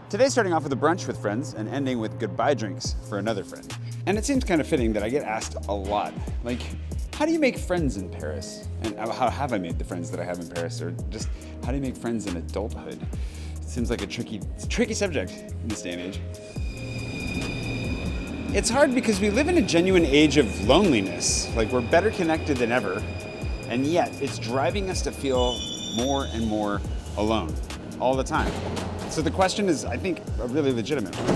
Today's starting off with a brunch with friends and ending with goodbye drinks for another friend. And it seems kind of fitting that I get asked a lot, like, how do you make friends in Paris? And how have I made the friends that I have in Paris? Or just, how do you make friends in adulthood? It seems like a tricky subject in this day and age. It's hard because we live in a genuine age of loneliness. Like, we're better connected than ever, and yet it's driving us to feel more and more alone all the time. So the question is, I think, a really legitimate one.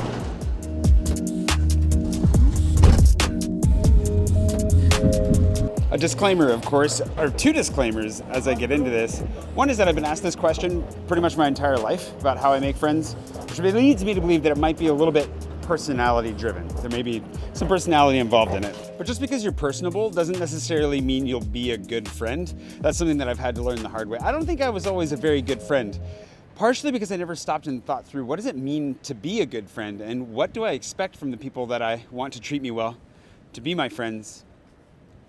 A disclaimer, of course, or two disclaimers as I get into this. One is that I've been asked this question pretty much my entire life about how I make friends, which leads me to believe that it might be a little bit personality driven. There may be some personality involved in it. But just because you're personable doesn't necessarily mean you'll be a good friend. That's something that I've had to learn the hard way. I don't think I was always a very good friend. Partially because I never stopped and thought through, what does it mean to be a good friend? And what do I expect from the people that I want to treat me well, to be my friends?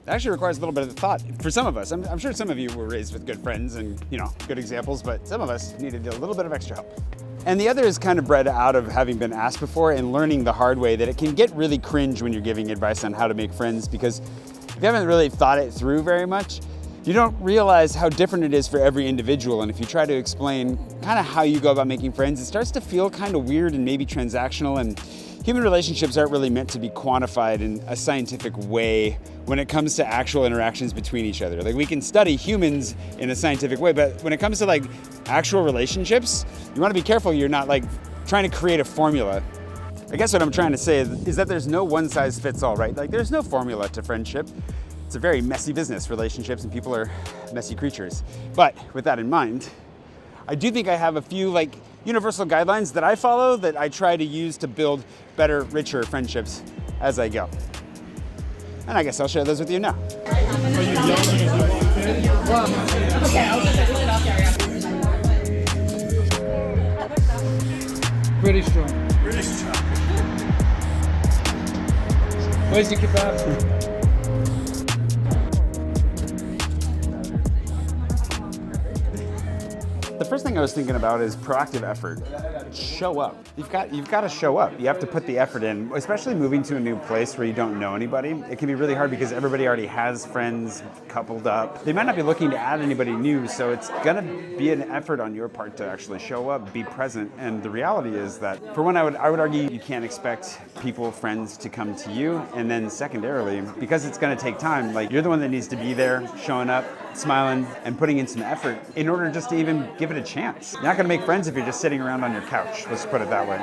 It actually requires a little bit of thought for some of us. I'm sure some of you were raised with good friends and, good examples, but some of us needed a little bit of extra help. And the other is kind of bred out of having been asked before and learning the hard way that it can get really cringe when you're giving advice on how to make friends, because if you haven't really thought it through very much, you don't realize how different it is for every individual. And if you try to explain kind of how you go about making friends, it starts to feel kind of weird and maybe transactional. And human relationships aren't really meant to be quantified in a scientific way when it comes to actual interactions between each other. Like, we can study humans in a scientific way, but when it comes to like actual relationships, you want to be careful you're not like trying to create a formula. I guess what I'm trying to say is that there's no one size fits all, right? Like, there's no formula to friendship. It's a very messy business, relationships, and people are messy creatures. But with that in mind, I do think I have a few like universal guidelines that I follow that I try to use to build better, richer friendships as I go. And I guess I'll share those with you now. Pretty strong. Where's your kebab? The first thing I was thinking about is proactive effort. Show up. You've got to show up. You have to put the effort in, especially moving to a new place where you don't know anybody. It can be really hard because everybody already has friends coupled up. They might not be looking to add anybody new, so it's gonna be an effort on your part to actually show up, be present. And the reality is that, for one, I would argue you can't expect friends to come to you. And then secondarily, because it's gonna take time, like, you're the one that needs to be there, showing up, smiling, and putting in some effort in order just to even give it a chance. You're not gonna make friends if you're just sitting around on your couch. Let's put it that way.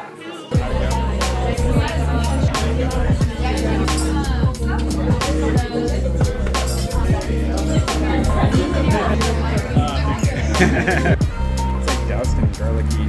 It's like doused in garlicky.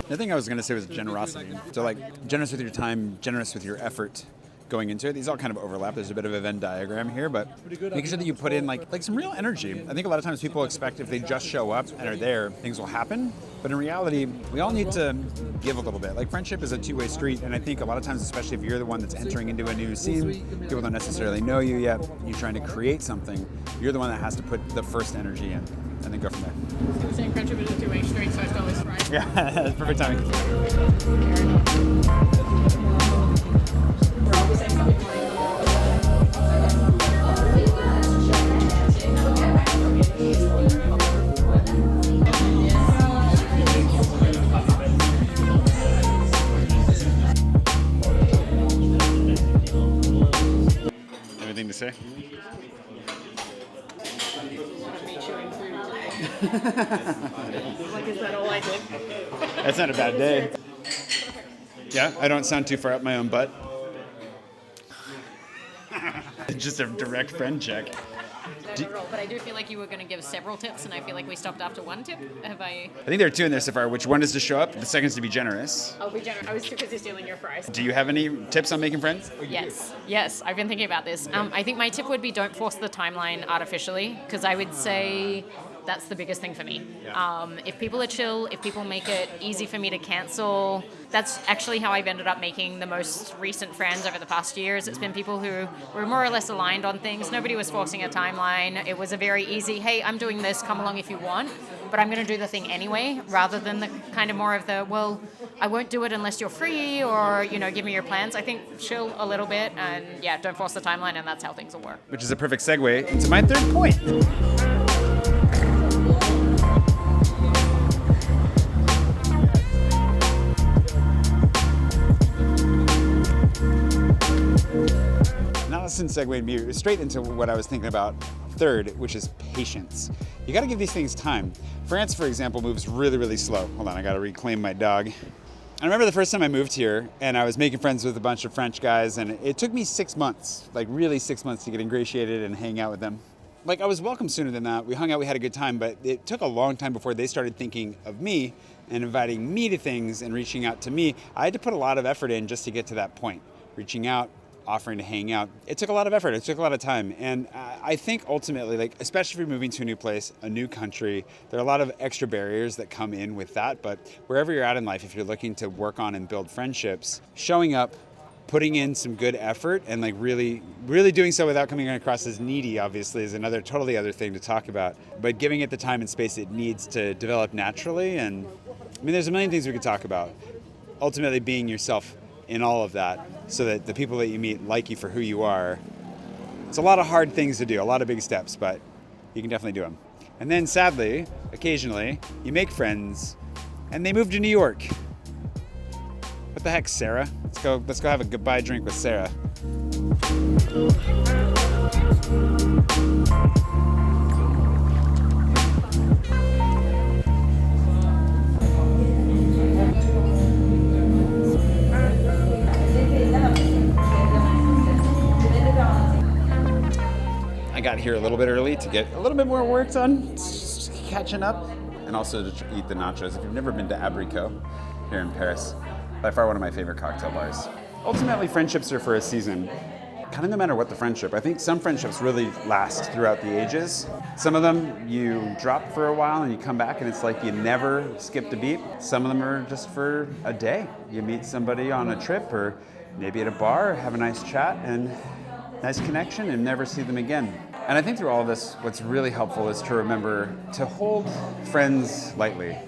The thing I was gonna say was generosity. So like, generous with your time, generous with your effort going into it. These all kind of overlap. There's a bit of a Venn diagram here, but making sure that you put in like some real energy. I think a lot of times people expect if they just show up and are there, things will happen. But in reality, we all need to give a little bit. Like, friendship is a two-way street, and I think a lot of times, especially if you're the one that's entering into a new scene, people don't necessarily know you yet, you're trying to create something, you're the one that has to put the first energy in, and then go from there. So you're saying friendship is a two-way street, so I stole this right? Yeah, that's perfect timing. Anything to say? Like, is that all I did? That's not a bad day. Yeah, I don't sound too far up my own butt. Just a direct friend check. But I do feel like you were going to give several tips, and I feel like we stopped after one tip. I think there are two in there so far. Which one is to show up? The second is to be generous. I'll be generous. I was too busy stealing your fries. Do you have any tips on making friends? Yes. I've been thinking about this. I think my tip would be don't force the timeline artificially, because I would say that's the biggest thing for me. Yeah. If people are chill, if people make it easy for me to cancel, that's actually how I've ended up making the most recent friends over the past years. It's been people who were more or less aligned on things. Nobody was forcing a timeline. It was a very easy, hey, I'm doing this, come along if you want. but I'm going to do the thing anyway, rather than the kind of more of the, well, I won't do it unless you're free, or, give me your plans. I think chill a little bit and don't force the timeline, and that's how things will work. Which is a perfect segue into my third point. Allison segued me straight into what I was thinking about third, which is patience. You gotta give these things time. France, for example, moves really, really slow. Hold on, I gotta reclaim my dog. I remember the first time I moved here and I was making friends with a bunch of French guys, and it took me 6 months, like really 6 months, to get ingratiated and hang out with them. Like, I was welcome sooner than that. We hung out, we had a good time, but it took a long time before they started thinking of me and inviting me to things and reaching out to me. I had to put a lot of effort in just to get to that point. Reaching out, offering to hang out. It took a lot of effort. It took a lot of time. And I think ultimately, like, especially if you're moving to a new place, a new country, there are a lot of extra barriers that come in with that. But wherever you're at in life, if you're looking to work on and build friendships, showing up, putting in some good effort, and like really doing so without coming across as needy, obviously, is another totally other thing to talk about. But giving it the time and space it needs to develop naturally. And I mean, there's a million things we could talk about. Ultimately, being yourself in all of that, so that the people that you meet like you for who you are. It's a lot of hard things to do, a lot of big steps, but you can definitely do them. And then sadly, occasionally, you make friends and they move to New York. What the heck, Sarah? Let's go have a goodbye drink with Sarah. I got here a little bit early to get a little bit more work done, just catching up, and also to eat the nachos. If you've never been to Abricot here in Paris, by far one of my favorite cocktail bars. Ultimately, friendships are for a season, kind of no matter what the friendship. I think some friendships really last throughout the ages. Some of them you drop for a while and you come back and it's like you never skipped a beat. Some of them are just for a day. You meet somebody on a trip or maybe at a bar, have a nice chat and nice connection, and never see them again. And I think through all of this, what's really helpful is to remember to hold friends lightly.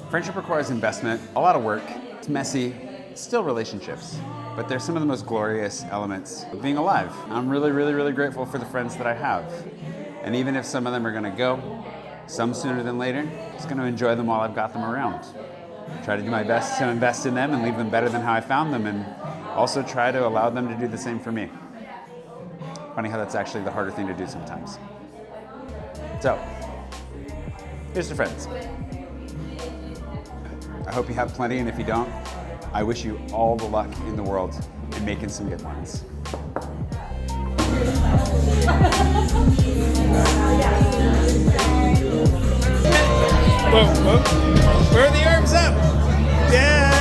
Friendship requires investment, a lot of work, it's messy, it's still relationships, but they're some of the most glorious elements of being alive. I'm really, really, really grateful for the friends that I have. And even if some of them are gonna go, some sooner than later, just gonna enjoy them while I've got them around. Try to do my best to invest in them and leave them better than how I found them, and also try to allow them to do the same for me. Funny how that's actually the harder thing to do sometimes. So, here's to friends. I hope you have plenty, and if you don't, I wish you all the luck in the world in making some good ones. Whoa, whoa. Where are the arms up? Yeah!